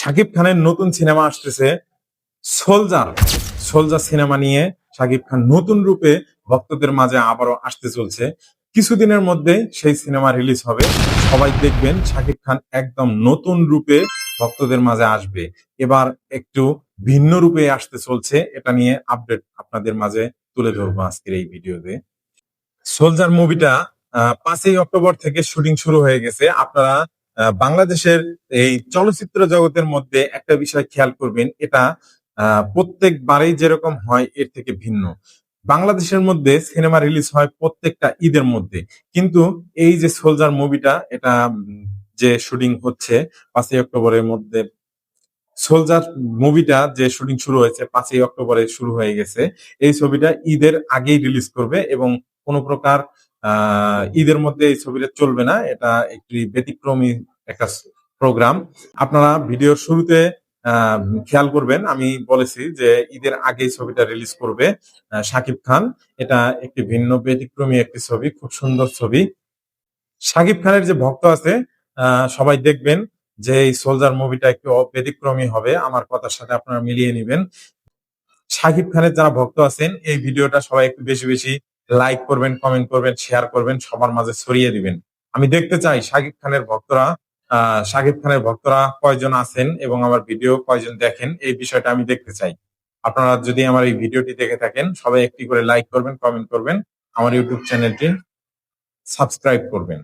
শাকিব খানের নতুন সিনেমা আসতেছে সোলজার। সোলজার সিনেমা নিয়ে শাকিব খান নতুন রূপে ভক্তদের মাঝে আবারও আসতে চলছে। কিছুদিনের মধ্যে সেই সিনেমা রিলিজ হবে। সবাই দেখবেন শাকিব খান একদম নতুন রূপে ভক্তদের মাঝে আসবে। এবার একটু ভিন্ন রূপে আসতে চলছে। এটা নিয়ে আপডেট আপনাদের মাঝে তুলে ধরবো আজকের এই ভিডিওতে। সোলজার মুভিটা 5ই অক্টোবর থেকে শুটিং শুরু হয়ে গেছে। আপনারা বাংলাদেশের এই চলচ্চিত্র জগতের মধ্যে একটা বিষয় খেয়াল করবেন, এটা প্রত্যেকবারেই যেরকম হয় এর থেকে ভিন্ন। বাংলাদেশের মধ্যে সিনেমা রিলিজ হয় প্রত্যেকটা ঈদের মধ্যে, কিন্তু এই যে সোলজার মুভিটা, এটা যে শুটিং হচ্ছে 5ই অক্টোবরের মধ্যে, সোলজার মুভিটা যে শুটিং শুরু হয়েছে 5ই অক্টোবরে শুরু হয়ে গেছে। এই ছবিটা ঈদের আগেই রিলিজ করবে এবং কোনো প্রকার ঈদের মধ্যে এই ছবিটা চলবে না। এটা একটি ব্যতিক্রমী একটা প্রোগ্রাম। আপনারা ভিডিওর শুরুতে খেয়াল করবেন, আমি বলেছি যে ঈদের আগেই ছবিটা রিলিজ করবে শাকিব খান। এটা একটি ভিন্ন ব্যতিক্রমী একটি ছবি, খুব সুন্দর ছবি। শাকিব খানের যে ভক্ত আছে সবাই দেখবেন যে এই সোলজার মুভিটা একটু ব্যতিক্রমী হবে। আমার কথার সাথে আপনারা মিলিয়ে নিবেন। শাকিব খানের যারা ভক্ত আছেন এই ভিডিওটা সবাই একটু বেশি বেশি লাইক করবেন, কমেন্ট করবেন, শেয়ার করবেন, সবার মাঝে ছড়িয়ে দিবেন। আমি দেখতে চাই শাকিব খানের ভক্তরা কয়জন আছেন এবং আমার ভিডিও কয়জন দেখেন, এই বিষয়টা আমি দেখতে চাই। আপনারা যদি আমার এই ভিডিওটি দেখে থাকেন সবাই একটি করে লাইক করবেন, কমেন্ট করবেন, আমার ইউটিউব চ্যানেলটি সাবস্ক্রাইব করবেন।